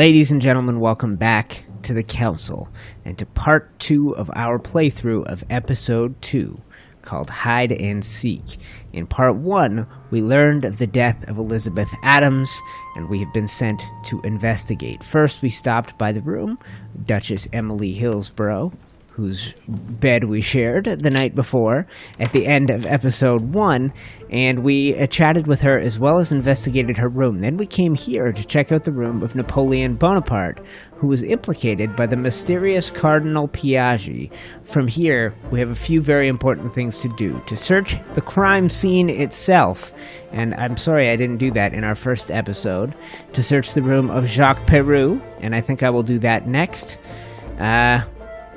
Ladies and gentlemen, welcome back to the Council and to part 2 of our playthrough of episode 2 called Hide and Seek. In part 1, we learned of the death of Elizabeth Adams and we have been sent to investigate. First, we stopped by the room of Duchess Emily Hillsborough, whose bed we shared the night before at the end of episode 1, and we chatted with her as well as investigated her room. Then we came here to check out the room of Napoleon Bonaparte, who was implicated by the mysterious Cardinal Piaggi. From here, we have a few very important things to do. To search the crime scene itself, and I'm sorry I didn't do that in our first episode. To search the room of Jacques Peru, and I think I will do that next.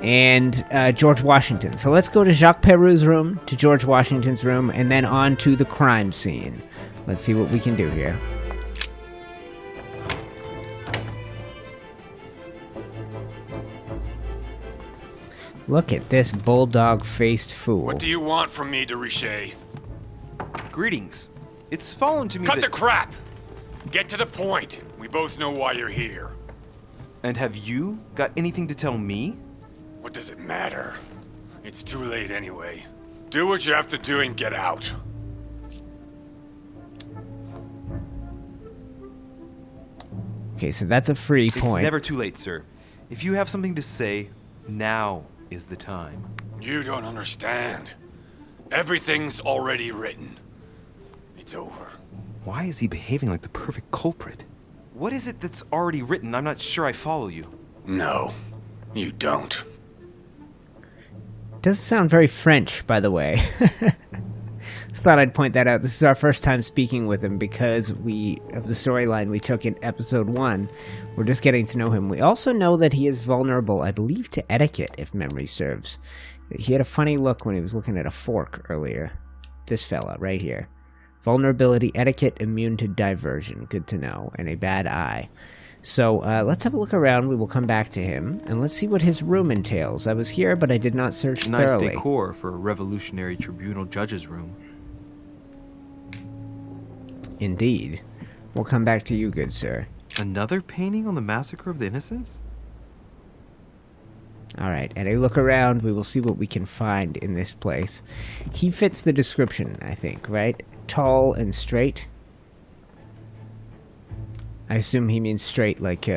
And George Washington. So let's go to Jacques Peru's room, to George Washington's room, and then on to the crime scene. Let's see what we can do here. Look at this bulldog-faced fool. What do you want from me, de Richet? Greetings. It's fallen to me Cut the crap! Get to the point. We both know why you're here. And have you got anything to tell me? What does it matter? It's too late anyway. Do what you have to do and get out. Okay, so that's a free point. It's never too late, sir. If you have something to say, now is the time. You don't understand. Everything's already written. It's over. Why is he behaving like the perfect culprit? What is it that's already written? I'm not sure I follow you. No, you don't. Doesn't sound very French, by the way. Just thought I'd point that out. This is our first time speaking with him because of the storyline we took in episode 1. We're just getting to know him. We also know that he is vulnerable, I believe, to etiquette, if memory serves. He had a funny look when he was looking at a fork earlier. This fella, right here. Vulnerability, etiquette, immune to diversion. Good to know. And a bad eye. So, let's have a look around. We will come back to him, and let's see what his room entails. I was here, but I did not search thoroughly. Nice decor for a Revolutionary Tribunal judge's room. Indeed. We'll come back to you, good sir. Another painting on the Massacre of the Innocents? Alright, at a look around, we will see what we can find in this place. He fits the description, I think, right? Tall and straight. I assume he means straight, like,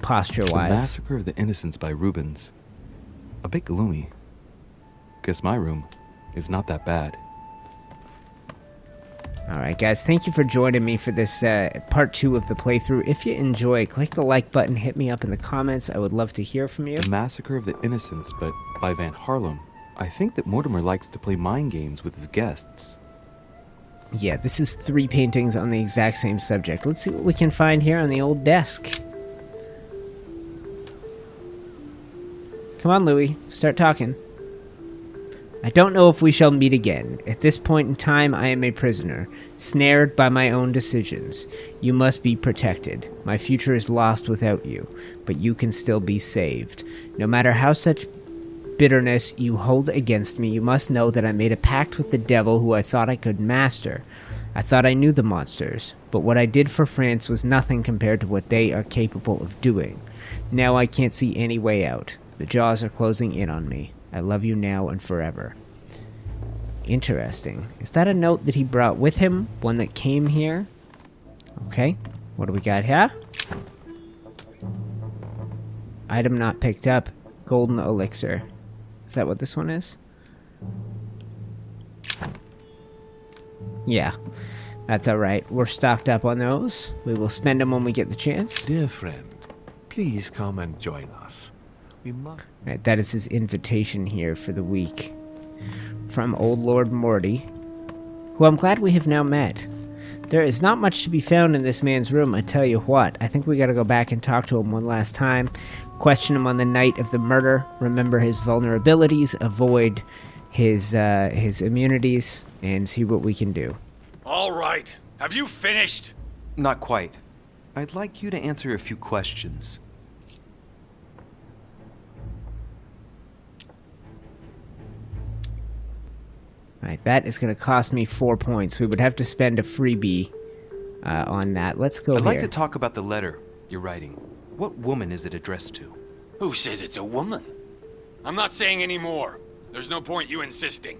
posture-wise. The Massacre of the Innocents by Rubens. A bit gloomy. Guess my room is not that bad. Alright, guys, thank you for joining me for this part 2 of the playthrough. If you enjoy, click the like button, hit me up in the comments. I would love to hear from you. The Massacre of the Innocents, but by Van Harlem. I think that Mortimer likes to play mind games with his guests. Yeah, this is 3 paintings on the exact same subject. Let's see what we can find here on the old desk. Come on, Louis. Start talking. I don't know if we shall meet again. At this point in time, I am a prisoner, snared by my own decisions. You must be protected. My future is lost without you, but you can still be saved. No matter how such bitterness you hold against me, you must know that I made a pact with the devil who I thought I could master. I thought I knew the monsters, but what I did for France was nothing compared to what they are capable of doing. Now I can't see any way out. The jaws are closing in on me. I love you now and forever. Interesting. Is that a note that he brought with him? One that came here? Okay. What do we got here? Item not picked up. Golden elixir. Is that what this one is? Yeah. That's alright. We're stocked up on those. We will spend them when we get the chance. Dear friend, please come and join us. We must... Right, that is his invitation here for the week. From Old Lord Morty, who I'm glad we have now met. There is not much to be found in this man's room, I tell you what. I think we gotta go back and talk to him one last time. Question him on the night of the murder. Remember his vulnerabilities. Avoid his immunities. And see what we can do. All right. Have you finished? Not quite. I'd like you to answer a few questions. Alright, that is going to cost me 4 points. We would have to spend a freebie on that. Let's go here. I'd like to talk about the letter you're writing. What woman is it addressed to? Who says it's a woman? I'm not saying any more. There's no point you insisting.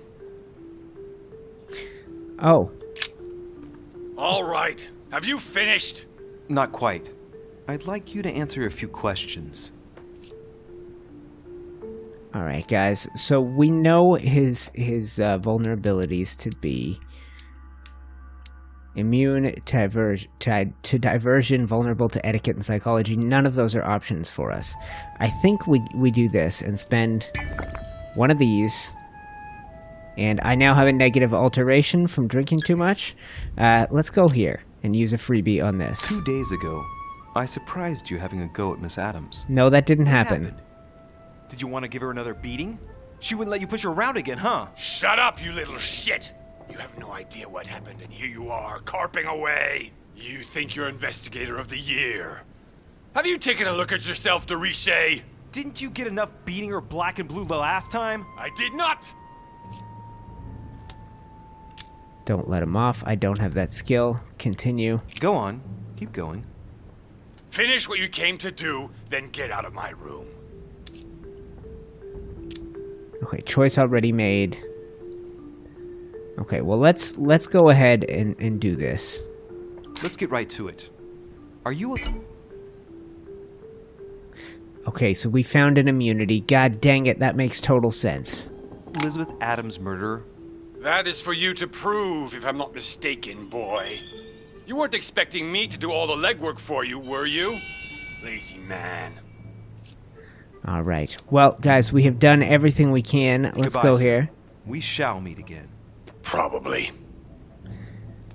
Oh. All right. Have you finished? Not quite. I'd like you to answer a few questions. Alright, guys. So we know his vulnerabilities to be immune to diversion, vulnerable to etiquette and psychology. None of those are options for us. I think we do this and spend one of these. And I now have a negative alteration from drinking too much. Let's go here and use a freebie on this. 2 days ago, I surprised you having a go at Miss Adams. No, that didn't What happen. happened? Did you want to give her another beating? She wouldn't let you push her around again, huh? Shut up, you little shit! You have no idea what happened, and here you are, carping away. You think you're investigator of the year. Have you taken a look at yourself, Deriche? Didn't you get enough beating her black and blue the last time? I did not! Don't let him off. I don't have that skill. Continue. Go on. Keep going. Finish what you came to do, then get out of my room. Okay, choice already made. Okay, well let's go ahead and do this. Let's get right to it. Are you a... Okay, so we found an immunity. God dang it, that makes total sense. Elizabeth Adams' murderer? That is for you to prove, if I'm not mistaken, boy. You weren't expecting me to do all the legwork for you, were you? Lazy man. Alright. Well, guys, we have done everything we can. Let's Goodbye, go sir. here. We shall meet again. Probably.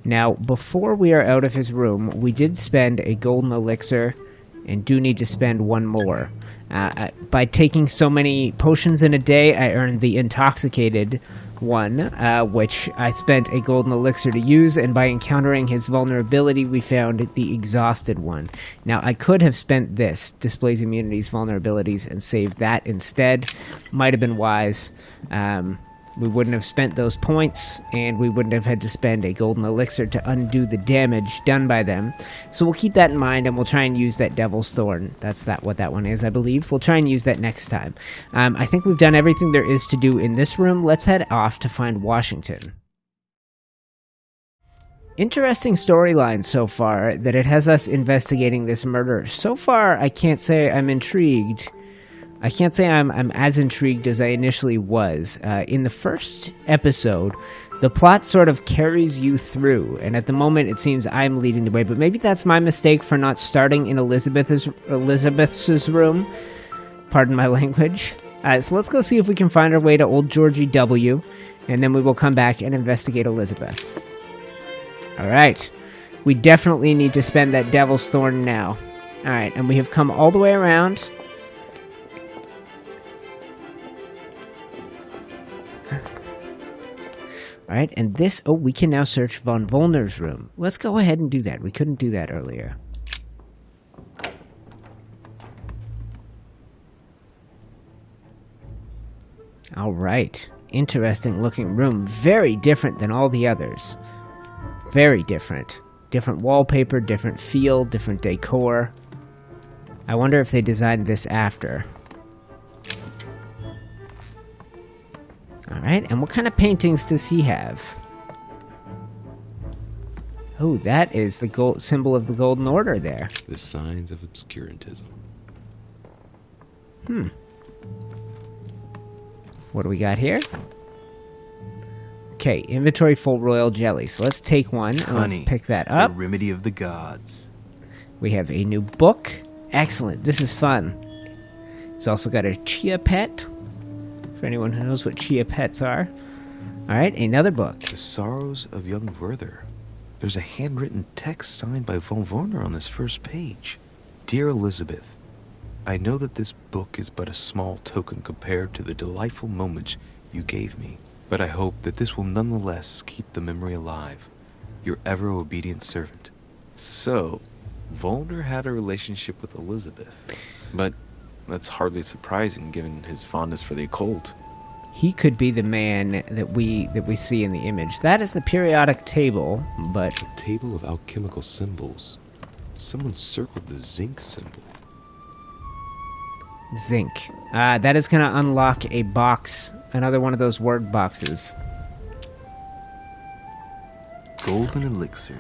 Now, before we are out of his room, we did spend a golden elixir and do need to spend one more. By taking so many potions in a day, I earned the intoxicated one, which I spent a golden elixir to use, and by encountering his vulnerability, we found the exhausted one. Now, I could have spent this, displays immunities, vulnerabilities, and saved that instead. Might have been wise. We wouldn't have spent those points, and we wouldn't have had to spend a golden elixir to undo the damage done by them. So we'll keep that in mind, and we'll try and use that Devil's Thorn. That's what that one is, I believe. We'll try and use that next time. I think we've done everything there is to do in this room. Let's head off to find Washington. Interesting storyline so far, that it has us investigating this murder. So far, I can't say I'm intrigued. I can't say I'm as intrigued as I initially was. In the first episode, the plot sort of carries you through, and at the moment it seems I'm leading the way, but maybe that's my mistake for not starting in Elizabeth's room. Pardon my language. So let's go see if we can find our way to old Georgie W, and then we will come back and investigate Elizabeth. Alright. We definitely need to spend that Devil's Thorn now. Alright, and we have come all the way around. Alright, and this... Oh, we can now search Von Wollner's room. Let's go ahead and do that. We couldn't do that earlier. Alright. Interesting looking room. Very different than all the others. Very different. Different wallpaper, different feel, different decor. I wonder if they designed this after. Alright, and what kind of paintings does he have? Oh, that is the gold symbol of the Golden Order there. The signs of obscurantism. What do we got here? Okay, inventory full royal jelly. So let's take one and let's pick that up. The remedy of the gods. We have a new book. Excellent, this is fun. It's also got a chia pet. For anyone who knows what chia pets are. Alright, another book. The Sorrows of Young Werther. There's a handwritten text signed by Von Wollner on this first page. Dear Elizabeth, I know that this book is but a small token compared to the delightful moments you gave me, but I hope that this will nonetheless keep the memory alive. Your ever-obedient servant. So, Wollner had a relationship with Elizabeth. But that's hardly surprising given his fondness for the occult. He could be the man that we see in the image. That is the periodic table, but... A table of alchemical symbols. Someone circled the zinc symbol. Zinc. That is going to unlock a box, another one of those word boxes. Golden elixir.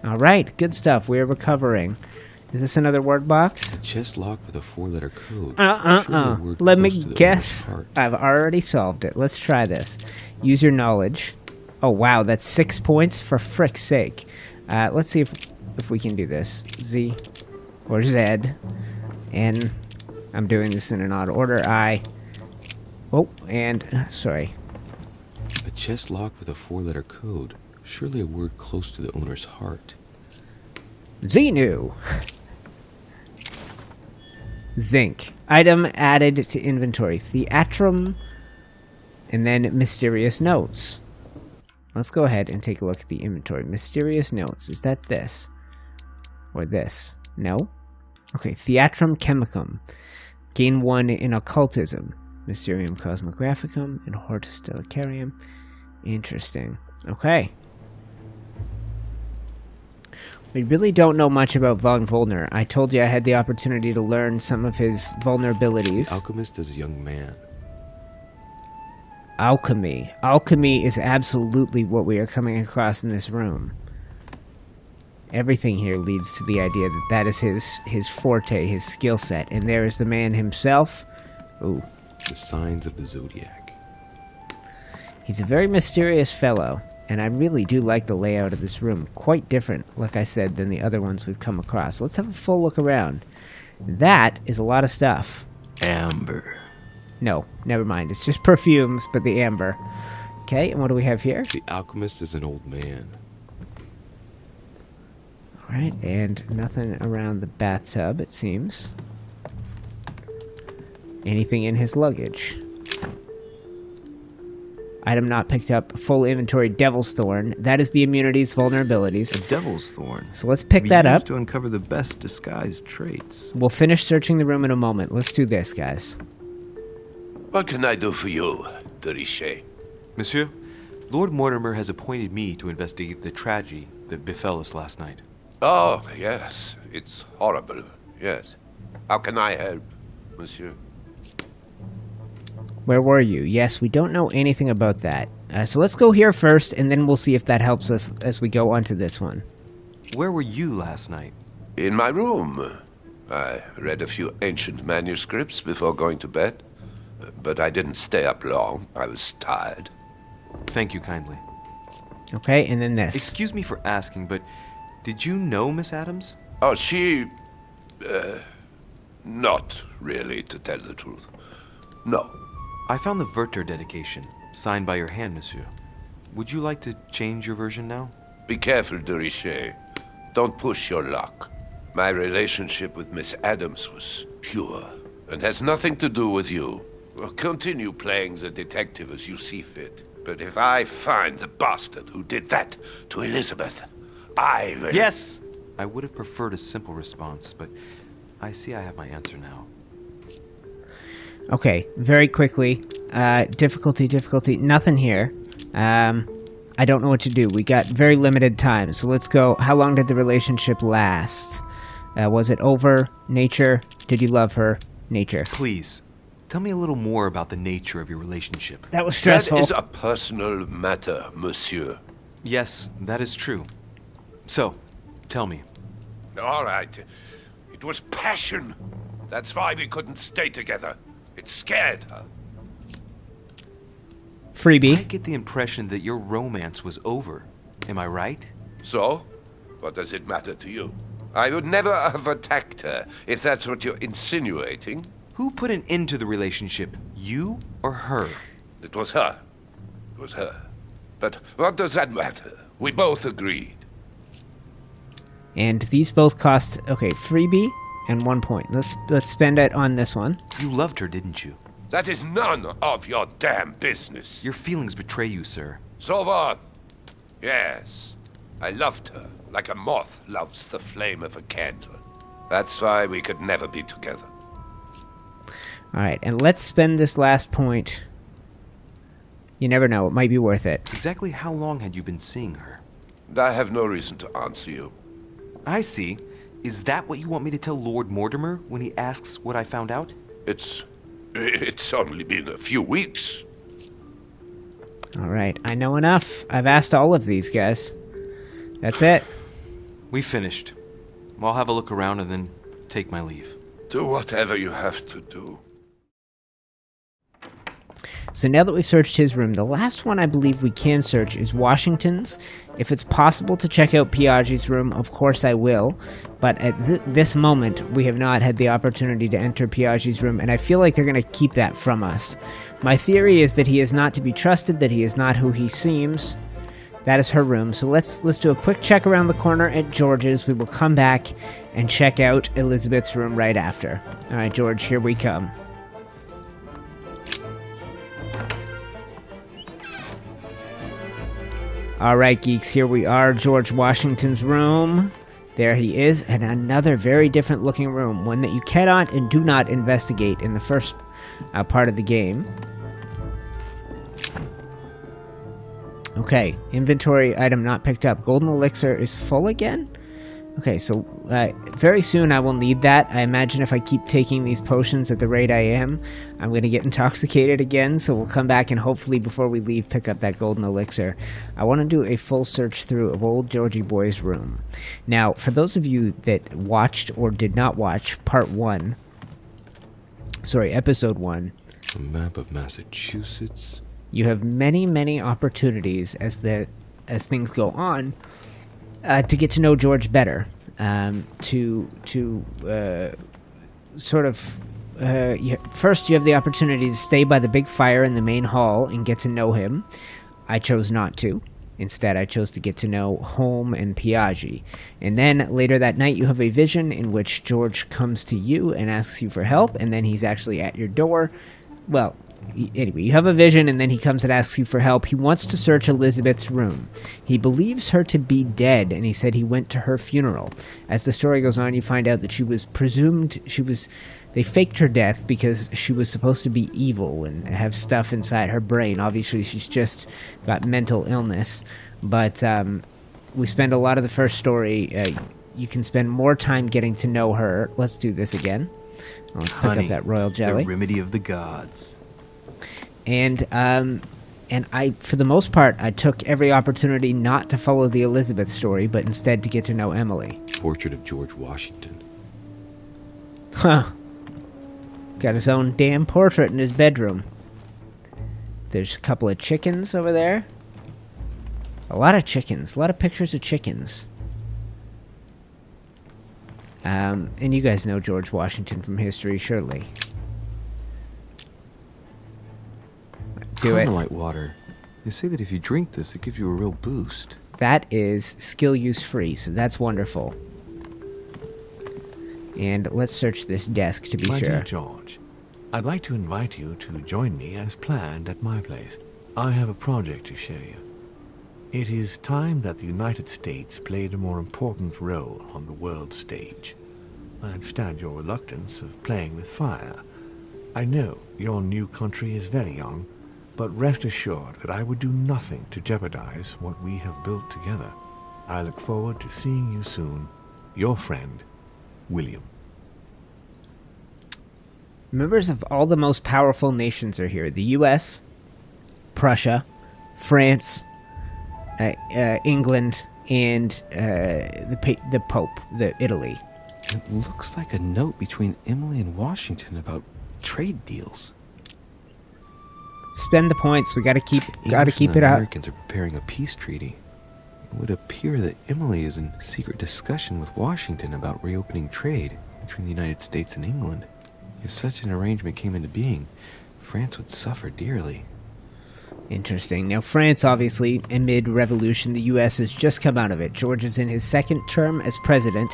All right, good stuff. We're recovering. Is this another word box? A chest locked with a 4-letter code. Surely a word Let me close to the guess. owner's heart. I've already solved it. Let's try this. Use your knowledge. Oh, wow, that's 6 points for frick's sake. Let's see if we can do this. Z or Z. And I'm doing this in an odd order. Sorry. A chest locked with a 4-letter code. Surely a word close to the owner's heart. Xenu. Zinc. Item added to inventory. Theatrum. And then mysterious notes. Let's go ahead and take a look at the inventory. Mysterious notes. Is that this? Or this? No? Okay. Theatrum chemicum. Gain 1 in occultism. Mysterium cosmographicum and Hortus delicarium. Interesting. Okay. We really don't know much about Von Wollner. I told you I had the opportunity to learn some of his vulnerabilities. The alchemist is a young man. Alchemy. Alchemy is absolutely what we are coming across in this room. Everything here leads to the idea that that is his forte, his skill set. And there is the man himself. Ooh. The signs of the zodiac. He's a very mysterious fellow. And I really do like the layout of this room. Quite different, like I said, than the other ones we've come across. Let's have a full look around. That is a lot of stuff. Amber. No, never mind. It's just perfumes, but the amber. Okay, and what do we have here? The alchemist is an old man. Alright, and nothing around the bathtub, it seems. Anything in his luggage? Item not picked up. Full inventory. Devil's Thorn. That is the immunities, vulnerabilities. A devil's thorn. So let's pick that up. To uncover the best disguised traits. We'll finish searching the room in a moment. Let's do this, guys. What can I do for you, de Richet? Monsieur, Lord Mortimer has appointed me to investigate the tragedy that befell us last night. Oh, yes. It's horrible. Yes. How can I help, monsieur? Where were you? Yes, we don't know anything about that. So let's go here first, and then we'll see if that helps us as we go on to this one. Where were you last night? In my room. I read a few ancient manuscripts before going to bed. But I didn't stay up long. I was tired. Thank you kindly. Okay, and then this. Excuse me for asking, but did you know Miss Adams? Oh, she... not really, to tell the truth. No. I found the Werther dedication, signed by your hand, monsieur. Would you like to change your version now? Be careful, de Richet. Don't push your luck. My relationship with Miss Adams was pure, and has nothing to do with you. Well, continue playing the detective as you see fit. But if I find the bastard who did that to Elizabeth, I will... Yes! I would have preferred a simple response, but I see I have my answer now. Okay, very quickly. Difficulty. Nothing here. I don't know what to do. We got very limited time, so let's go. How long did the relationship last? Was it over? Nature? Did you love her? Nature. Please, tell me a little more about the nature of your relationship. That was stressful. That is a personal matter, monsieur. Yes, that is true. So, tell me. All right. It was passion. That's why we couldn't stay together. It scared her. Freebie. I get the impression that your romance was over. Am I right? So? What does it matter to you? I would never have attacked her, if that's what you're insinuating. Who put an end to the relationship? You or her? It was her. It was her. But what does that matter? We both agreed. And these both cost, okay, freebie and 1 point. Let's spend it on this one. You loved her, didn't you? That is none of your damn business. Your feelings betray you, sir. So what? Yes. I loved her, like a moth loves the flame of a candle. That's why we could never be together. Alright, and let's spend this last point. You never know, it might be worth it. Exactly how long had you been seeing her? I have no reason to answer you. I see. Is that what you want me to tell Lord Mortimer when he asks what I found out? It's only been a few weeks. Alright, I know enough. I've asked all of these guys. That's it. We finished. I'll have a look around and then take my leave. Do whatever you have to do. So now that we've searched his room, the last one I believe we can search is Washington's. If it's possible to check out Piaggi's room, of course I will. But at this moment, we have not had the opportunity to enter Piaggi's room, and I feel like they're going to keep that from us. My theory is that he is not to be trusted, that he is not who he seems. That is her room. So let's do a quick check around the corner at George's. We will come back and check out Elizabeth's room right after. All right, George, here we come. Alright, geeks, here we are, George Washington's room. There he is, and another very different looking room, one that you cannot and do not investigate in the first part of the game. Okay, inventory item not picked up. Golden elixir is full again? Okay, so very soon I will need that. I imagine if I keep taking these potions at the rate I am, I'm going to get intoxicated again, so we'll come back and hopefully before we leave pick up that golden elixir. I want to do a full search through of old Georgie Boy's room. Now, for those of you that watched or did not watch episode 1, A map of Massachusetts. you have many, many opportunities as things go on to get to know George better, first you have the opportunity to stay by the big fire in the main hall and get to know him. I chose not to. Instead, I chose to get to know Holm and Piaggi. And then later that night, you have a vision in which George comes to you and asks you for help, and then he's actually at your door. Well, anyway, you have a vision, and then he comes and asks you for help. He wants to search Elizabeth's room. He believes her to be dead, and he said he went to her funeral. As the story goes on, you find out that they faked her death because she was supposed to be evil and have stuff inside her brain. Obviously, she's just got mental illness. But we spend a lot of the first story. You can spend more time getting to know her. Let's do this again. Let's pick up that royal jelly. The remedy of the gods. And I, for the most part, I took every opportunity not to follow the Elizabeth story, but instead to get to know Emily. Portrait of George Washington. Huh. Got his own damn portrait in his bedroom. There's a couple of chickens over there. A lot of chickens. A lot of pictures of chickens. And you guys know George Washington from history, surely. Do it. Carmelite water. They say that if you drink this, it gives you a real boost. That is skill use free, so that's wonderful. And let's search this desk to be My sure. dear George, I'd like to invite you to join me as planned at my place. I have a project to show you. It is time that the United States played a more important role on the world stage. I understand your reluctance of playing with fire. I know your new country is very young, but rest assured that I would do nothing to jeopardize what we have built together. I look forward to seeing you soon. Your friend, William. Members of all the most powerful nations are here. The U.S., Prussia, France, England, and the Pope, Italy. It looks like a note between Emily and Washington about trade deals. Spend the points. We gotta keep it The up. Americans are preparing a peace treaty. It would appear that Emily is in secret discussion with Washington about reopening trade between the United States and England. If such an arrangement came into being, France would suffer dearly. Interesting. Now, France, obviously, amid revolution, the U.S. has just come out of it. George is in his second term as president,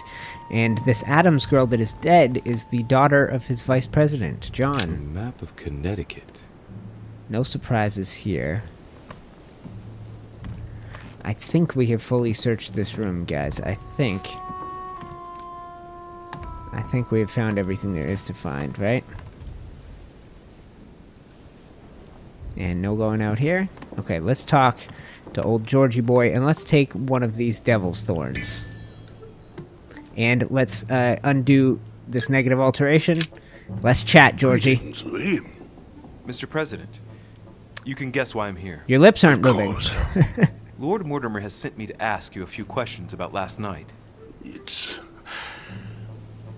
and this Adams girl that is dead is the daughter of his vice president, A John. map of Connecticut. No surprises here. I think we have fully searched this room, guys. I think we have found everything there is to find, right? And no going out here. Okay, let's talk to old Georgie boy, and let's take one of these devil's thorns. And let's undo this negative alteration, Let's chat, Georgie. Greetings, Louis. Mr. President, you can guess why I'm here. Your lips aren't Of moving. course. Lord Mortimer has sent me to ask you a few questions about last night. It's...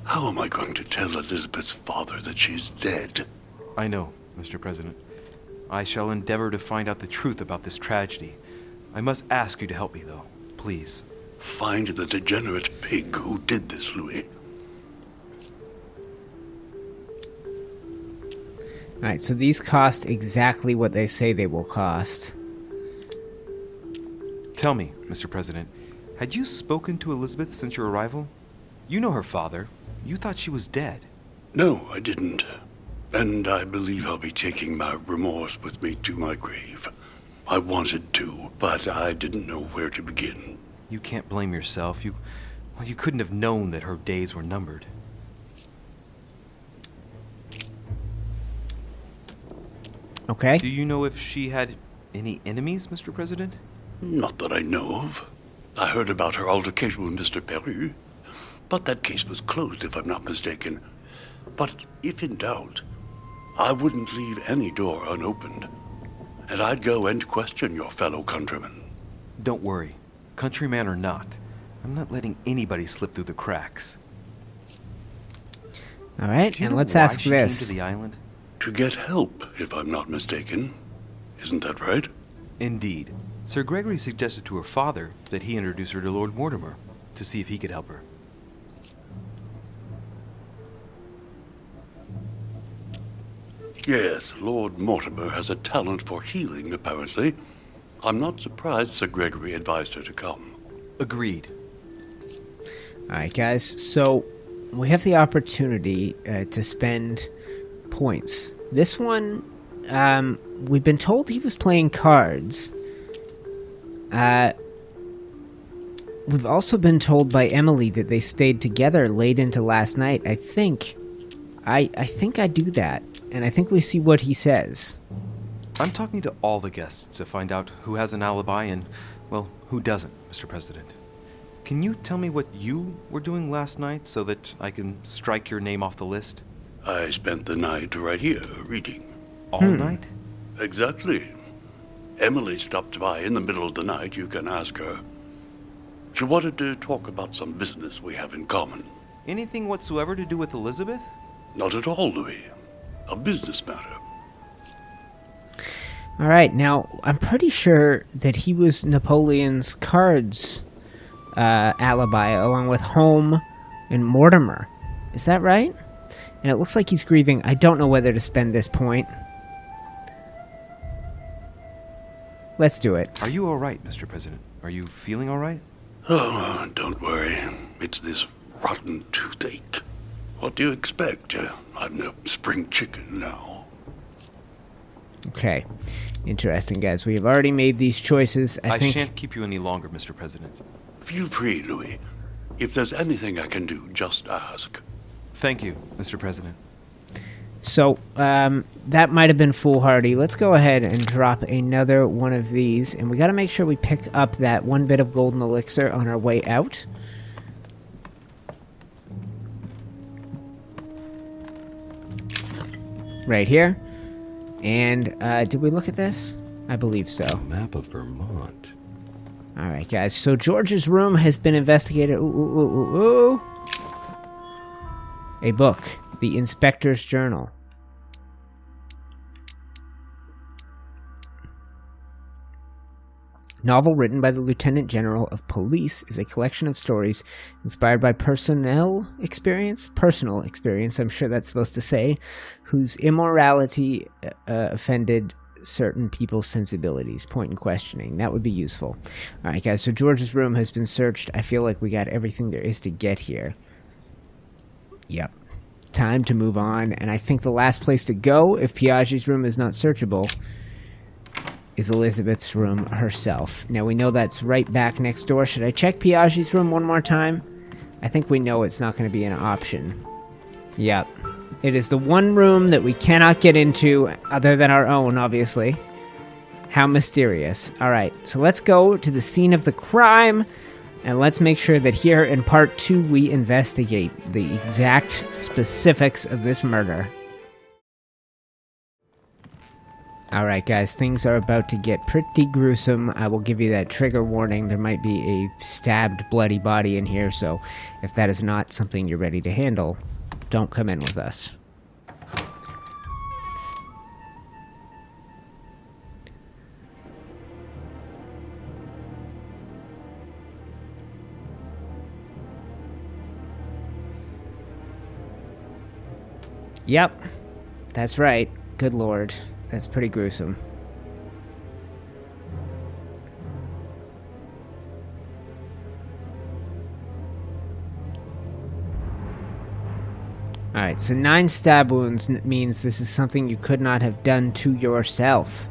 How am I going to tell Elizabeth's father that she's dead? I know, Mr. President. I shall endeavor to find out the truth about this tragedy. I must ask you to help me, though. Please. Find the degenerate pig who did this, Louis. Alright, so these cost exactly what they say they will cost. Tell me, Mr. President, had you spoken to Elizabeth since your arrival? You know her father. You thought she was dead. No, I didn't. And I believe I'll be taking my remorse with me to my grave. I wanted to, but I didn't know where to begin. You can't blame yourself. You couldn't have known that her days were numbered. Okay. Do you know if she had any enemies, Mr. President? Not that I know of. I heard about her altercation with Mr. Peru, but that case was closed, if I'm not mistaken. But if in doubt, I wouldn't leave any door unopened, and I'd go and question your fellow countrymen. Don't worry. Countryman or not, I'm not letting anybody slip through the cracks. Alright, Do you and know let's why ask she this. came to the island? To get help, if I'm not mistaken. Isn't that right? Indeed. Sir Gregory suggested to her father that he introduce her to Lord Mortimer to see if he could help her. Yes, Lord Mortimer has a talent for healing, apparently. I'm not surprised Sir Gregory advised her to come. Agreed. Alright, guys, so we have the opportunity to spend points. This one, we've been told he was playing cards. We've also been told by Emily that they stayed together late into last night. I think I do that, and I think we see what he says. I'm talking to all the guests to find out who has an alibi and, well, who doesn't, Mr. President. Can you tell me what you were doing last night so that I can strike your name off the list? I spent the night right here, reading. All night? Exactly. Emily stopped by in the middle of the night, you can ask her. She wanted to talk about some business we have in common. Anything whatsoever to do with Elizabeth? Not at all, Louis. A business matter. Alright, now, I'm pretty sure that he was Napoleon's cards alibi, along with Home and Mortimer. Is that right? And it looks like he's grieving. I don't know whether to spend this point. Let's do it. Are you all right, Mr. President? Are you feeling all right? Oh, don't worry. It's this rotten toothache. What do you expect? I'm no spring chicken now. Okay. Interesting, guys. We have already made these choices. I think... shan't keep you any longer, Mr. President. Feel free, Louis. If there's anything I can do, just ask. Thank you, Mr. President. So, that might have been foolhardy. Let's go ahead and drop another one of these. And we got to make sure we pick up that one bit of golden elixir on our way out. Right here. And, did we look at this? I believe so. Map of Vermont. Alright, guys. So, George's room has been investigated. Ooh. A book. The Inspector's Journal. Novel written by the Lieutenant General of Police is a collection of stories inspired by personal experience, I'm sure that's supposed to say, whose immorality offended certain people's sensibilities. Point in questioning. That would be useful. Alright, guys, so George's room has been searched. I feel like we got everything there is to get here. Yep. Time to move on, and I think the last place to go, if Piaggi's room is not searchable, is Elizabeth's room herself. Now, we know that's right back next door. Should I check Piaggi's room one more time? I think we know it's not going to be an option. Yep. It is the one room that we cannot get into, other than our own, obviously. How mysterious. Alright, so let's go to the scene of the crime. And let's make sure that here in part 2 we investigate the exact specifics of this murder. Alright guys, things are about to get pretty gruesome. I will give you that trigger warning. There might be a stabbed, bloody body in here, so if that is not something you're ready to handle, don't come in with us. Yep, that's right. Good lord. That's pretty gruesome. Alright, so 9 stab wounds means this is something you could not have done to yourself.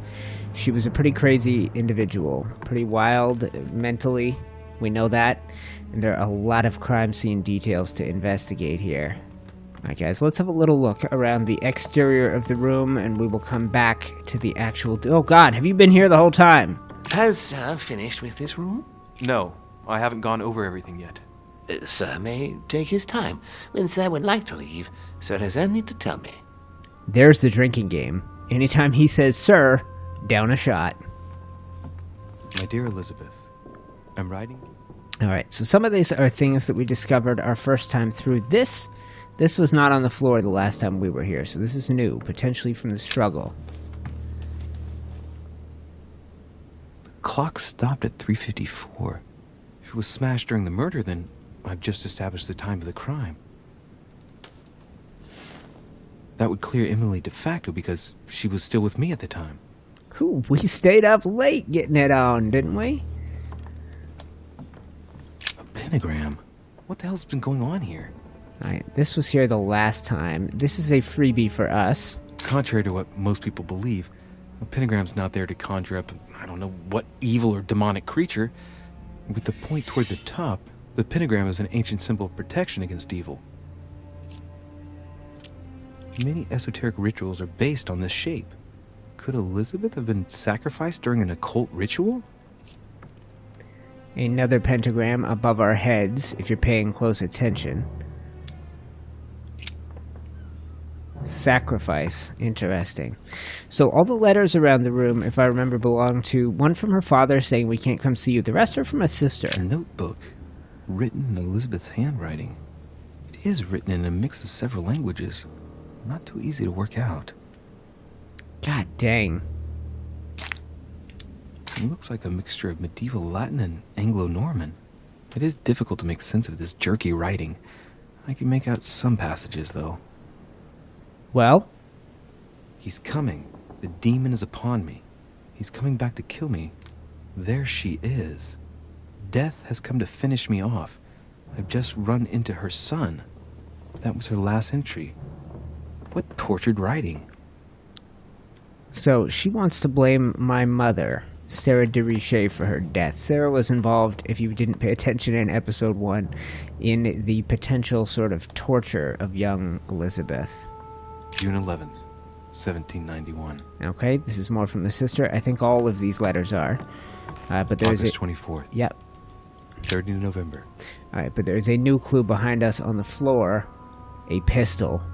She was a pretty crazy individual. Pretty wild mentally. We know that. And there are a lot of crime scene details to investigate here. Alright guys, let's have a little look around the exterior of the room, and we will come back to the actual... Oh god, have you been here the whole time? Has Sir finished with this room? No, I haven't gone over everything yet. Sir may take his time. When Sir would like to leave, Sir has only to tell me. There's the drinking game. Anytime he says, sir, down a shot. My dear Elizabeth, I'm writing... Alright, so some of these are things that we discovered our first time through this. This was not on the floor the last time we were here, so this is new, potentially from the struggle. The clock stopped at 3:54. If it was smashed during the murder, then I've just established the time of the crime. That would clear Emily de facto because she was still with me at the time. Ooh, we stayed up late getting it on, didn't we? A pentagram? What the hell's been going on here? Alright, this was here the last time. This is a freebie for us. Contrary to what most people believe, a pentagram's not there to conjure up, I don't know what evil or demonic creature. With the point toward the top, the pentagram is an ancient symbol of protection against evil. Many esoteric rituals are based on this shape. Could Elizabeth have been sacrificed during an occult ritual? Another pentagram above our heads, if you're paying close attention. Sacrifice. Interesting. So all the letters around the room, if I remember, belong to one from her father saying we can't come see you. The rest are from a sister. A notebook, written in Elizabeth's handwriting. It is written in a mix of several languages. Not too easy to work out. God dang. It looks like a mixture of medieval Latin and Anglo-Norman. It is difficult to make sense of this jerky writing. I can make out some passages, though. Well? He's coming. The demon is upon me. He's coming back to kill me. There she is. Death has come to finish me off. I've just run into her son. That was her last entry. What tortured writing. So she wants to blame my mother, Sarah de Richet, for her death. Sarah was involved, if you didn't pay attention in episode 1, in the potential sort of torture of young Elizabeth. June 11th, 1791. Okay, this is more from the sister. I think all of these letters are. But there's August 24th. Yep. 30 November. Alright, but there's a new clue behind us on the floor. A pistol.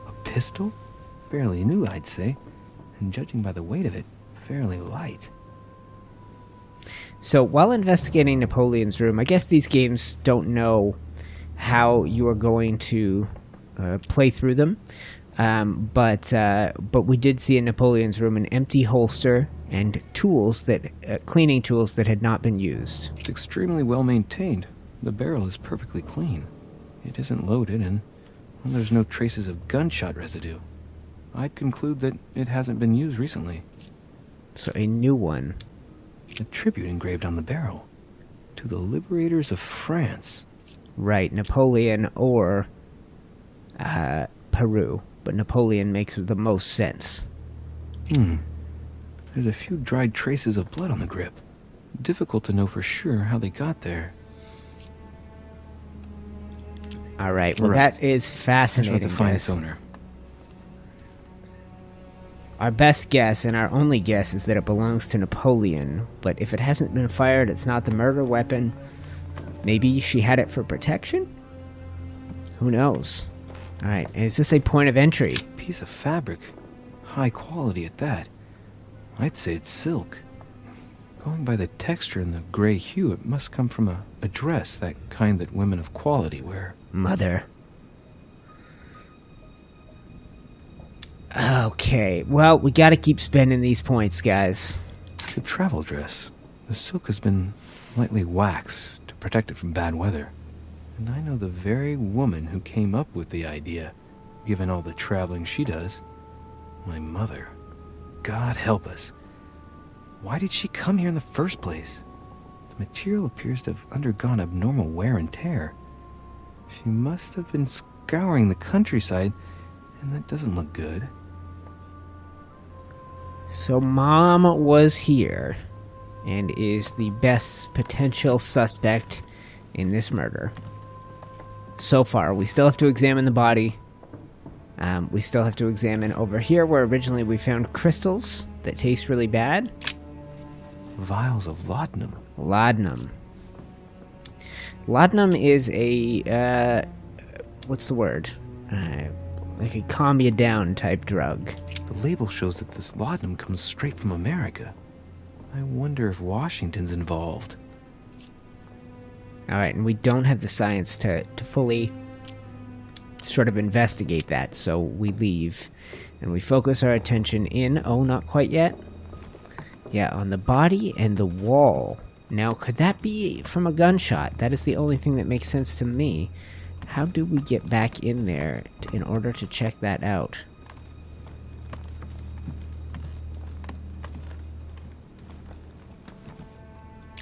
A pistol? Fairly new, I'd say. And judging by the weight of it, fairly light. So while investigating Napoleon's room, I guess these games don't know how you are going to play through them. But we did see in Napoleon's room an empty holster and tools that cleaning tools that had not been used. It's extremely well maintained. The barrel is perfectly clean. It isn't loaded, and there's no traces of gunshot residue. I'd conclude that it hasn't been used recently. So a new one. A tribute engraved on the barrel. To the liberators of France. Right, Napoleon or Peru. But Napoleon makes the most sense. There's a few dried traces of blood on the grip. Difficult to know for sure how they got there. Alright, well that is fascinating, to find guys. its owner. Our best guess and our only guess is that it belongs to Napoleon, but if it hasn't been fired, it's not the murder weapon. Maybe she had it for protection? Who knows? Alright, is this a point of entry? Piece of fabric. High quality at that. I'd say it's silk. Going by the texture and the gray hue, it must come from a dress, that kind that women of quality wear. Mother. Okay, well, we gotta keep spending these points, guys. It's a travel dress. The silk has been lightly waxed to protect it from bad weather. And I know the very woman who came up with the idea, given all the traveling she does. My mother. God help us. Why did she come here in the first place? The material appears to have undergone abnormal wear and tear. She must have been scouring the countryside, and that doesn't look good. So Mom was here and is the best potential suspect in this murder. So far, we still have to examine the body. We still have to examine over here where originally we found crystals that taste really bad. Vials of laudanum. Laudanum. Laudanum is a, what's the word? Like a calm you down type drug. The label shows that this laudanum comes straight from America. I wonder if Washington's involved. Alright, and we don't have the science to fully sort of investigate that, so we leave. And we focus our attention in, oh, not quite yet. Yeah, on the body and the wall. Now, could that be from a gunshot? That is the only thing that makes sense to me. How do we get back in there in order to check that out?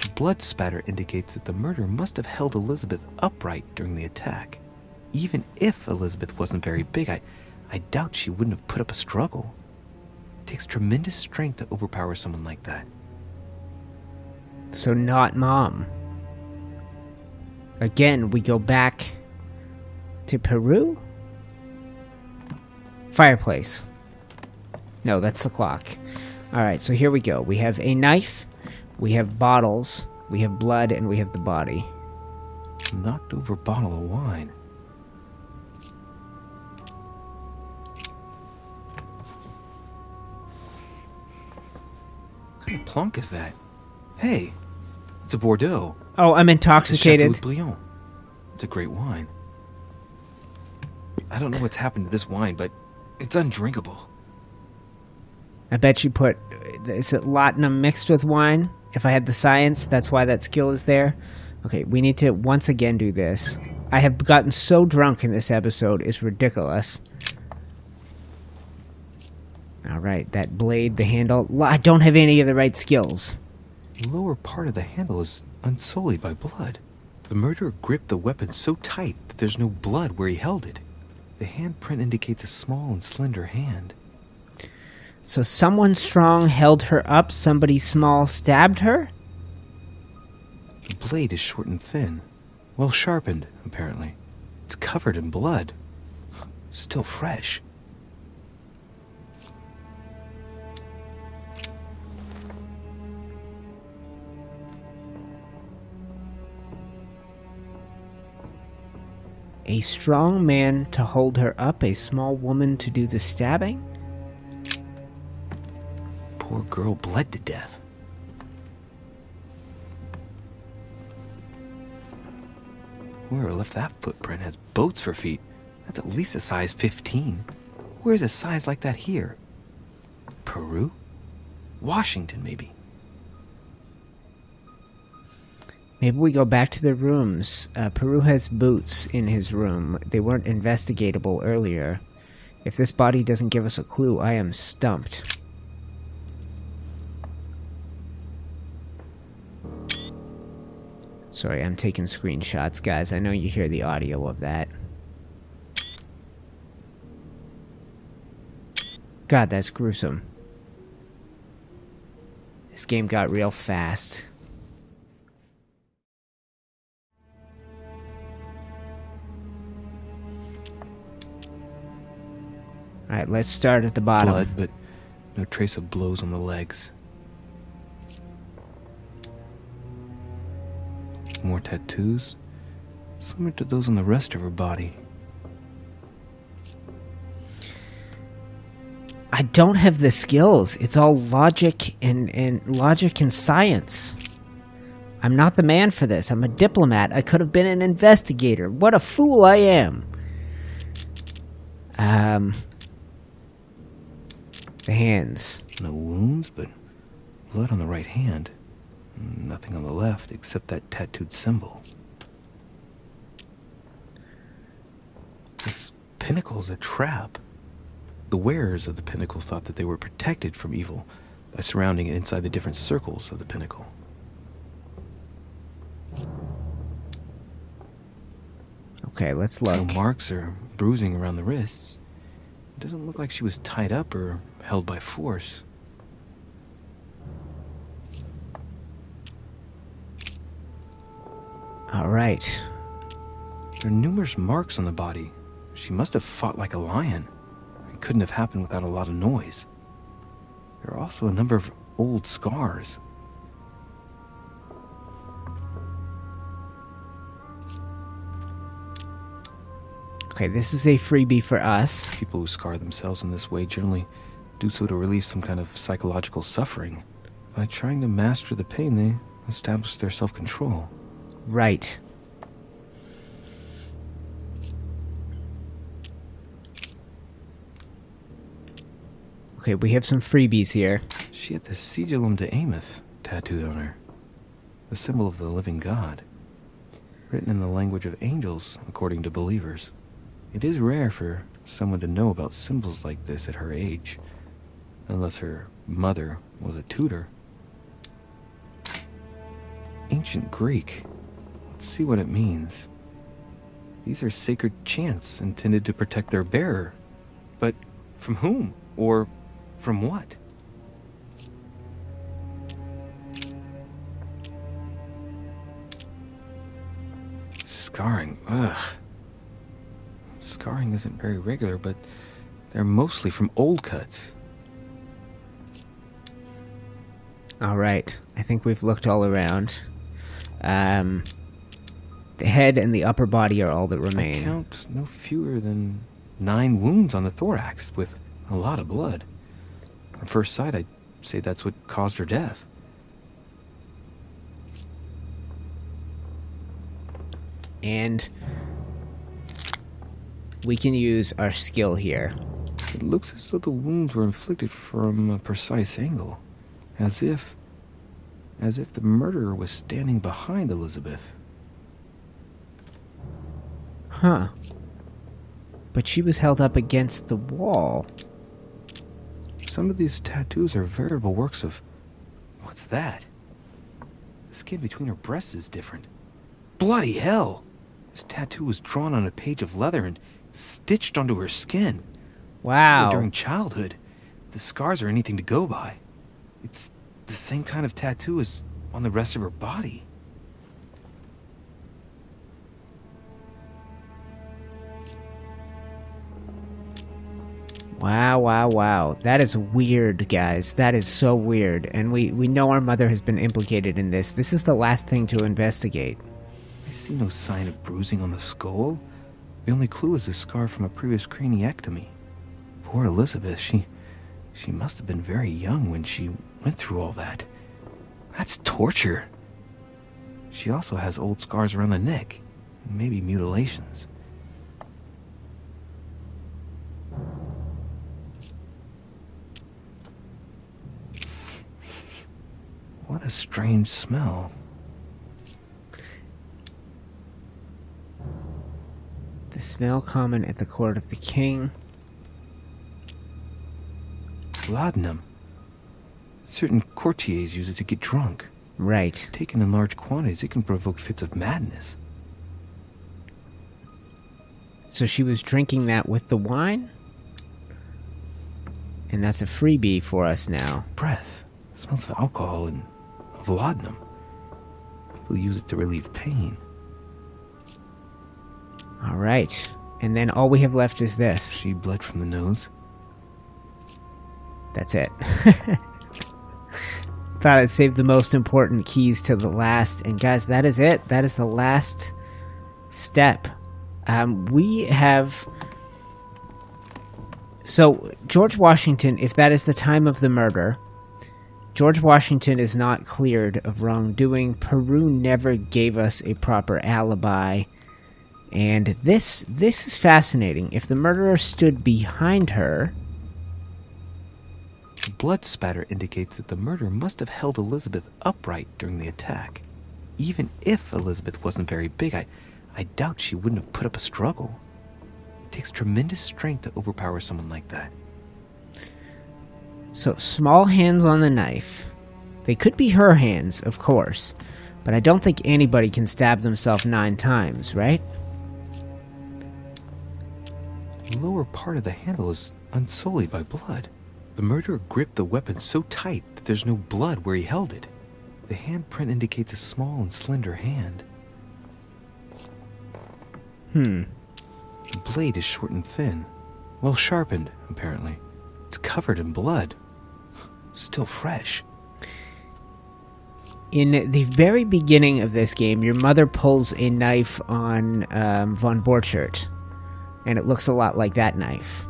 The blood spatter indicates that the murderer must have held Elizabeth upright during the attack. Even if Elizabeth wasn't very big, I doubt she wouldn't have put up a struggle. It takes tremendous strength to overpower someone like that. So not Mom. Again, we go back to Peru? Fireplace. No, that's the clock. Alright, so here we go. We have a knife, we have bottles, we have blood, and we have the body. Knocked over bottle of wine. What kind of plonk is that? Hey, it's a Bordeaux. Oh, I'm intoxicated. It's a Chateau de Bouillon. It's a great wine. I don't know what's happened to this wine, but it's undrinkable. I bet you put... Is it laudanum mixed with wine? If I had the science, that's why that skill is there. Okay, we need to once again do this. I have gotten so drunk in this episode, it's ridiculous. Alright, that blade, the handle... I don't have any of the right skills. The lower part of the handle is unsullied by blood. The murderer gripped the weapon so tight that there's no blood where he held it. The handprint indicates a small and slender hand. So someone strong held her up, somebody small stabbed her? The blade is short and thin. Well sharpened, apparently. It's covered in blood. Still fresh. A strong man to hold her up, a small woman to do the stabbing? Poor girl bled to death. Whoever left that footprint has boats for feet. That's at least a size 15. Where's a size like that here? Peru? Washington, maybe. Maybe we go back to the rooms. Peru has boots in his room. They weren't investigatable earlier. If this body doesn't give us a clue, I am stumped. Sorry, I'm taking screenshots, guys. I know you hear the audio of that. God, that's gruesome. This game got real fast. Alright, let's start at the bottom. Blood, but No trace of blows on the legs. More tattoos, similar to those on the rest of her body. I don't have the skills. It's all logic and science. I'm not the man for this. I'm a diplomat. I could have been an investigator. What a fool I am. The hands. No wounds, but blood on the right hand. Nothing on the left except that tattooed symbol. This pinnacle's a trap. The wearers of the pinnacle thought that they were protected from evil by surrounding it inside the different circles of the pinnacle. Okay, let's look. No marks or bruising around the wrists. It doesn't look like she was tied up or held by force. All right. There are numerous marks on the body. She must have fought like a lion. It couldn't have happened without a lot of noise. There are also a number of old scars. Okay, this is a freebie for us. People who scar themselves in this way generally do so to relieve some kind of psychological suffering. By trying to master the pain, they establish their self-control. Right. Okay, we have some freebies here. She had the sigillum de Ameth tattooed on her, the symbol of the living God, written in the language of angels, according to believers. It is rare for someone to know about symbols like this at her age, unless her mother was a tutor. Ancient Greek. Let's see what it means. These are sacred chants intended to protect their bearer. But from whom? Or from what? Scarring. Ugh. Scarring isn't very regular, but they're mostly from old cuts. All right. I think we've looked all around. The head and the upper body are all that remain. I count no fewer than 9 wounds on the thorax, with a lot of blood. At first sight, I'd say that's what caused her death. And we can use our skill here. It looks as though the wounds were inflicted from a precise angle, as if the murderer was standing behind Elizabeth. Huh. But she was held up against the wall. Some of these tattoos are veritable works of... What's that? The skin between her breasts is different. Bloody hell! This tattoo was drawn on a page of leather and stitched onto her skin. Wow. During childhood, if the scars are anything to go by, it's the same kind of tattoo as on the rest of her body. Wow, wow, wow. That is weird, guys. That is so weird. And we know our mother has been implicated in this. This is the last thing to investigate. I see no sign of bruising on the skull. The only clue is a scar from a previous craniectomy. Poor Elizabeth, she must have been very young when she went through all that. That's torture. She also has old scars around the neck, maybe mutilations. What a strange smell. The smell common at the court of the king. Laudanum. Certain courtiers use it to get drunk. Right. Taken in large quantities, it can provoke fits of madness. So she was drinking that with the wine? And that's a freebie for us now. Breath. It smells of alcohol and of laudanum. People use it to relieve pain. All right. And then all we have left is this. She bled from the nose. That's it. Thought I'd save the most important keys to the last. And guys, that is it. That is the last step. We have... So, George Washington, if that is the time of the murder, George Washington is not cleared of wrongdoing. Peru never gave us a proper alibi. And this is fascinating. If the murderer stood behind her... The blood spatter indicates that the murderer must have held Elizabeth upright during the attack. Even if Elizabeth wasn't very big, I doubt she wouldn't have put up a struggle. It takes tremendous strength to overpower someone like that. So, small hands on the knife. They could be her hands, of course. But I don't think anybody can stab themselves 9 times, right? The lower part of the handle is unsullied by blood. The murderer gripped the weapon so tight that there's no blood where he held it. The handprint indicates a small and slender hand. The blade is short and thin. Well sharpened, apparently. It's covered in blood. Still fresh. In the very beginning of this game, your mother pulls a knife on Von Borchert. And it looks a lot like that knife.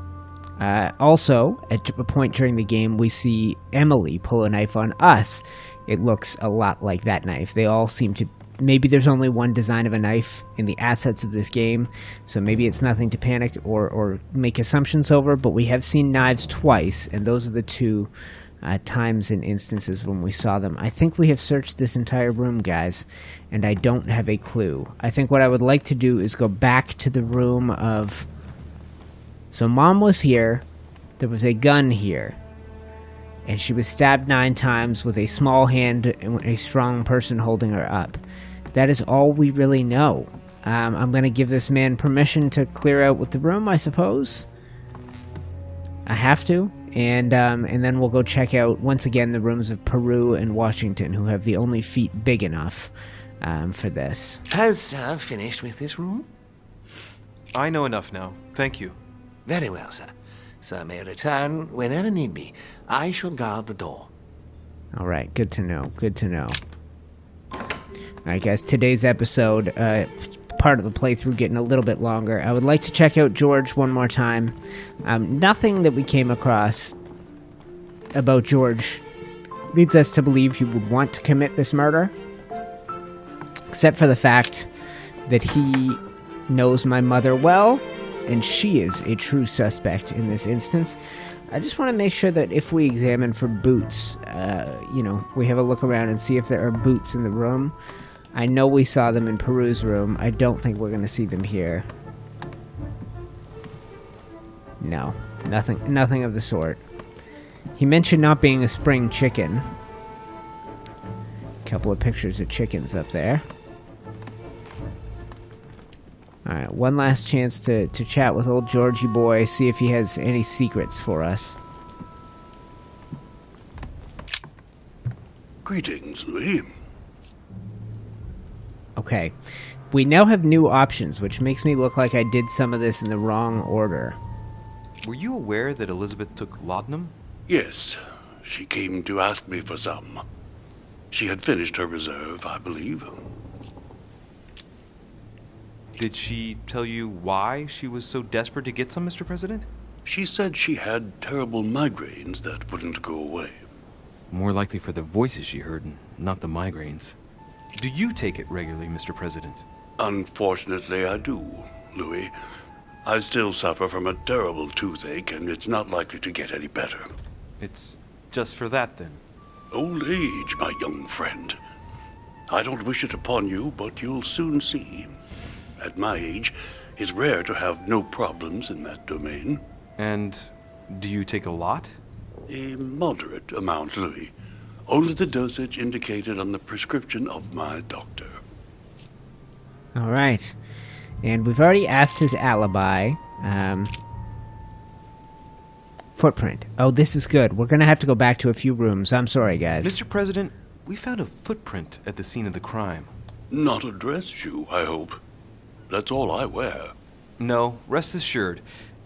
Also, at a point during the game, we see Emily pull a knife on us. It looks a lot like that knife. They all seem to... Maybe there's only one design of a knife in the assets of this game, so maybe it's nothing to panic or make assumptions over, but we have seen knives twice, and those are the 2 times and instances when we saw them. I think we have searched this entire room, guys, and I don't have a clue. I think what I would like to do is go back to the room of... So Mom was here, there was a gun here, and she was stabbed 9 times with a small hand and a strong person holding her up. That is all we really know. I'm going to give this man permission to clear out with the room, I suppose. I have to. And then we'll go check out, once again, the rooms of Peru and Washington, who have the only feet big enough for this. Has Sir finished with this room? I know enough now. Thank you. Very well, sir. Sir may return whenever need be. I shall guard the door. All right, good to know. Good to know. All right, guys, today's episode, part of the playthrough getting a little bit longer. I would like to check out George one more time. Nothing that we came across about George leads us to believe he would want to commit this murder, except for the fact that he knows my mother well, and she is a true suspect in this instance. I just want to make sure that if we examine for boots, we have a look around and see if there are boots in the room. I know we saw them in Peru's room. I don't think we're going to see them here. No, nothing of the sort. He mentioned not being a spring chicken. A couple of pictures of chickens up there. Alright, one last chance to chat with old Georgie boy, see if he has any secrets for us. Greetings, Louis. Okay, we now have new options, which makes me look like I did some of this in the wrong order. Were you aware that Elizabeth took laudanum? Yes, she came to ask me for some. She had finished her reserve, I believe. Did she tell you why she was so desperate to get some, Mr. President? She said she had terrible migraines that wouldn't go away. More likely for the voices she heard, not the migraines. Do you take it regularly, Mr. President? Unfortunately, I do, Louis. I still suffer from a terrible toothache, and it's not likely to get any better. It's just for that, then? Old age, my young friend. I don't wish it upon you, but you'll soon see. At my age, it's rare to have no problems in that domain. And do you take a lot? A moderate amount, Louis. Only the dosage indicated on the prescription of my doctor. All right. And we've already asked his alibi. Footprint. Oh, this is good. We're going to have to go back to a few rooms. I'm sorry, guys. Mr. President, we found a footprint at the scene of the crime. Not a dress shoe, I hope. That's all I wear. No, rest assured.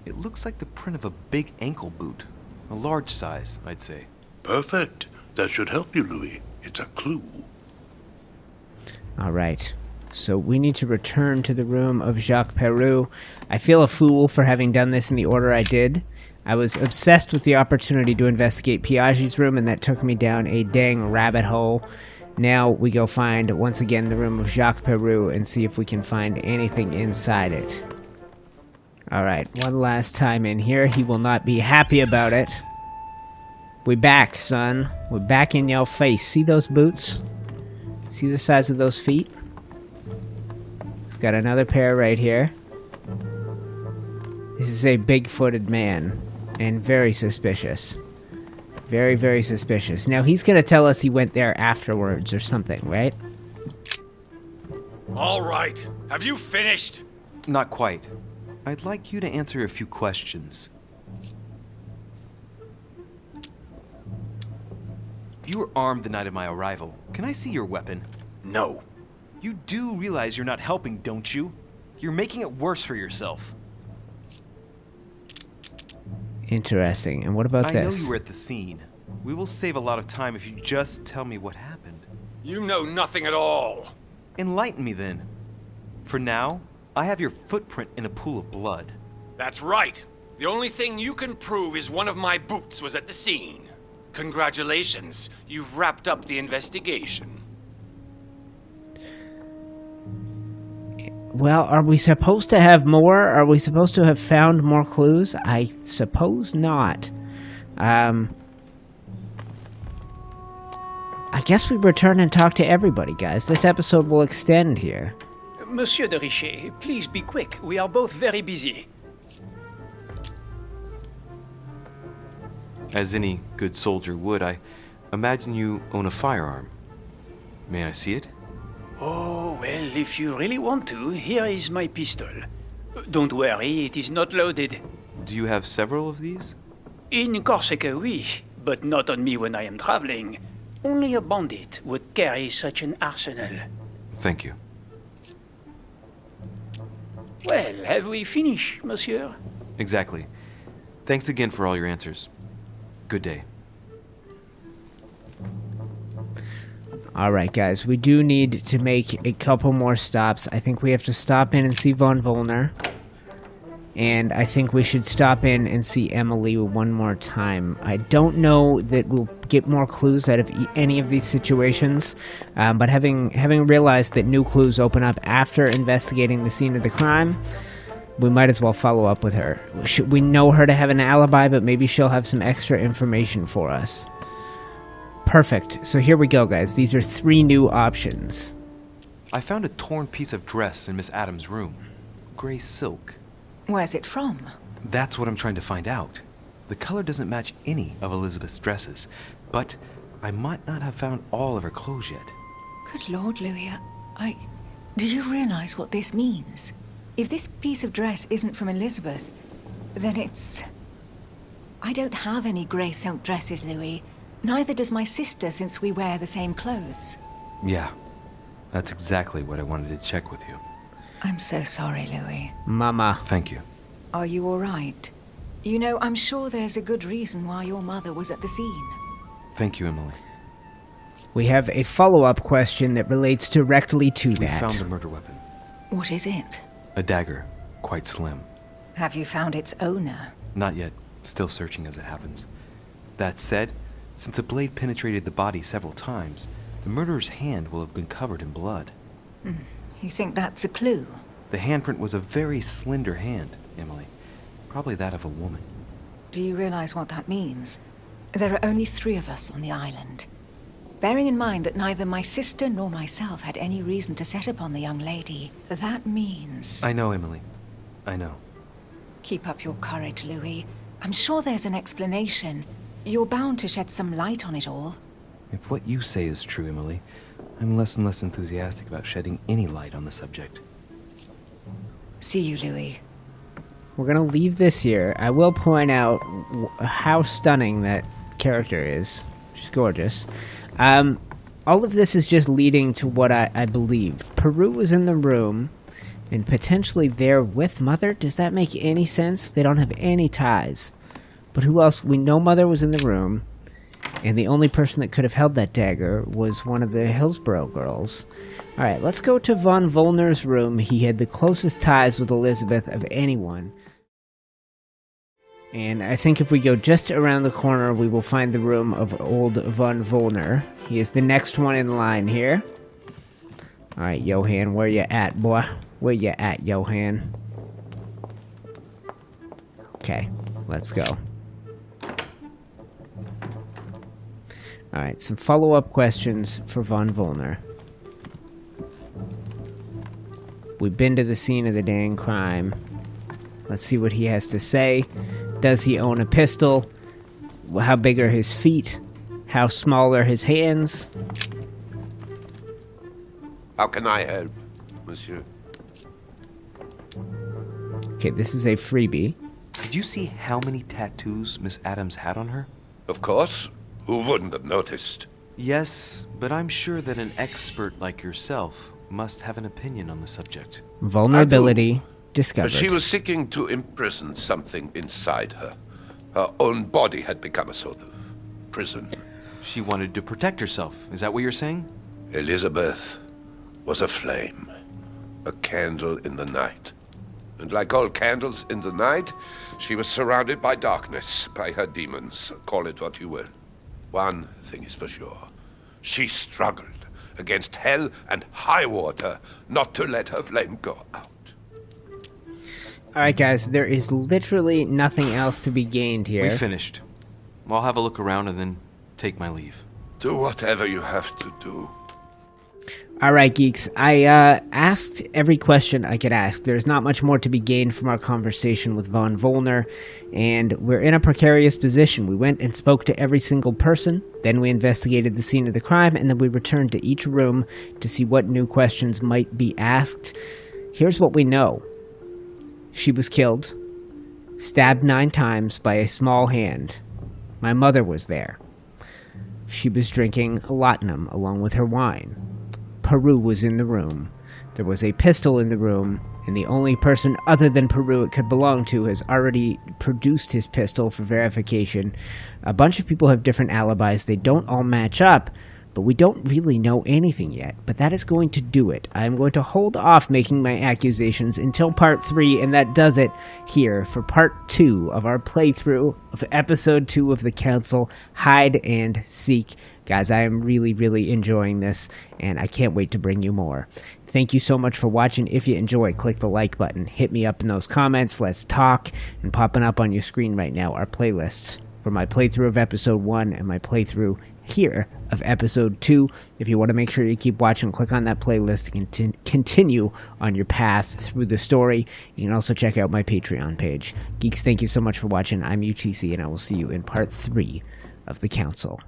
It looks like the print of a big ankle boot. A large size, I'd say. Perfect. That should help you, Louis. It's a clue. All right. So we need to return to the room of Jacques Peru. I feel a fool for having done this in the order I did. I was obsessed with the opportunity to investigate Piaggi's room, and that took me down a dang rabbit hole. Now we go find, once again, the room of Jacques Peru and see if we can find anything inside it. Alright, one last time in here. He will not be happy about it. We back, son. We're back in your face. See those boots? See the size of those feet? He's got another pair right here. This is a big-footed man, and very suspicious. Very, very suspicious. Now, he's gonna tell us he went there afterwards or something, right? All right. Have you finished? Not quite. I'd like you to answer a few questions. You were armed the night of my arrival. Can I see your weapon? No. You do realize you're not helping, don't you? You're making it worse for yourself. Interesting. And what about I know this? you were at the scene. We will save a lot of time if you just tell me what happened. You know nothing at all. Enlighten me then. For now, I have your footprint in a pool of blood. That's right. The only thing you can prove is one of my boots was at the scene. Congratulations. You've wrapped up the investigation. Well, are we supposed to have more? Are we supposed to have found more clues? I suppose not. I guess we return and talk to everybody, guys. This episode will extend here. Monsieur de Richet, please be quick. We are both very busy. As any good soldier would, I imagine you own a firearm. May I see it? Oh, well, if you really want to, here is my pistol. Don't worry, it is not loaded. Do you have several of these? In Corsica, oui, but not on me when I am traveling. Only a bandit would carry such an arsenal. Thank you. Well, have we finished, monsieur? Exactly. Thanks again for all your answers. Good day. Alright, guys. We do need to make a couple more stops. I think we have to stop in and see Von Wollner. And I think we should stop in and see Emily one more time. I don't know that we'll get more clues out of any of these situations, but having realized that new clues open up after investigating the scene of the crime, we might as well follow up with her. We know her to have an alibi, but maybe she'll have some extra information for us. Perfect. So here we go, guys. These are 3 new options. I found a torn piece of dress in Miss Adams' room. Gray silk. Where's it from? That's what I'm trying to find out. The color doesn't match any of Elizabeth's dresses, but I might not have found all of her clothes yet. Good Lord, Louis, do you realize what this means? If this piece of dress isn't from Elizabeth, then it's... I don't have any grey silk dresses, Louis. Neither does my sister, since we wear the same clothes. Yeah, that's exactly what I wanted to check with you. I'm so sorry, Louis. Mama. Thank you. Are you all right? You know, I'm sure there's a good reason why your mother was at the scene. Thank you, Emily. We have a follow-up question that relates directly to that. We found the murder weapon. What is it? A dagger, quite slim. Have you found its owner? Not yet. Still searching as it happens. That said, since the blade penetrated the body several times, the murderer's hand will have been covered in blood. You think that's a clue? The handprint was a very slender hand, Emily. Probably that of a woman. Do you realize what that means? There are only 3 of us on the island. Bearing in mind that neither my sister nor myself had any reason to set upon the young lady, that means... I know, Emily. I know. Keep up your courage, Louis. I'm sure there's an explanation. You're bound to shed some light on it all. If what you say is true, Emily, I'm less and less enthusiastic about shedding any light on the subject. See you, Louis. We're gonna leave this here. I will point out how stunning that character is. She's gorgeous. All of this is just leading to what I believed. Peru was in the room and potentially there with Mother. Does that make any sense? They don't have any ties But who else? We know Mother was in the room, and the only person that could have held that dagger was one of the Hillsborough girls. Alright, let's go to Von Wollner's room. He had the closest ties with Elizabeth of anyone. And I think if we go just around the corner, we will find the room of old Von Wollner. He is the next one in line here. Alright, Johann, where you at, boy? Where you at, Johann? Okay, let's go. Alright, some follow-up questions for Von Wollner. We've been to the scene of the dang crime. Let's see what he has to say. Does he own a pistol? How big are his feet? How small are his hands? How can I help, monsieur? Okay, this is a freebie. Did you see how many tattoos Miss Adams had on her? Of course. Who wouldn't have noticed? Yes, but I'm sure that an expert like yourself must have an opinion on the subject. Vulnerability discovered. But she was seeking to imprison something inside her. Her own body had become a sort of prison. She wanted to protect herself. Is that what you're saying? Elizabeth was a flame, a candle in the night. And like all candles in the night, she was surrounded by darkness, by her demons. Call it what you will. One thing is for sure. She struggled against hell and high water not to let her flame go out. Alright guys, there is literally nothing else to be gained here. We finished. I'll have a look around and then take my leave. Do whatever you have to do. Alright geeks, I asked every question I could ask. There's not much more to be gained from our conversation with Von Wollner, and we're in a precarious position. We went and spoke to every single person, then we investigated the scene of the crime, and then we returned to each room to see what new questions might be asked. Here's what we know. She was killed, stabbed 9 times by a small hand. My mother was there. She was drinking laudanum along with her wine. Peru was in the room. There was a pistol in the room, and the only person other than Peru it could belong to has already produced his pistol for verification. A bunch of people have different alibis. They don't all match up, but we don't really know anything yet. But that is going to do it. I'm going to hold off making my accusations until part 3, and that does it here for part 2 of our playthrough of episode 2 of the Council, Hide and Seek. Guys, I am really, really enjoying this, and I can't wait to bring you more. Thank you so much for watching. If you enjoy, click the like button. Hit me up in those comments. Let's talk. And popping up on your screen right now are playlists for my playthrough of episode 1 and my playthrough here of episode 2. If you want to make sure you keep watching, click on that playlist and continue on your path through the story. You can also check out my Patreon page. Geeks, thank you so much for watching. I'm UTC, and I will see you in part 3 of the Council.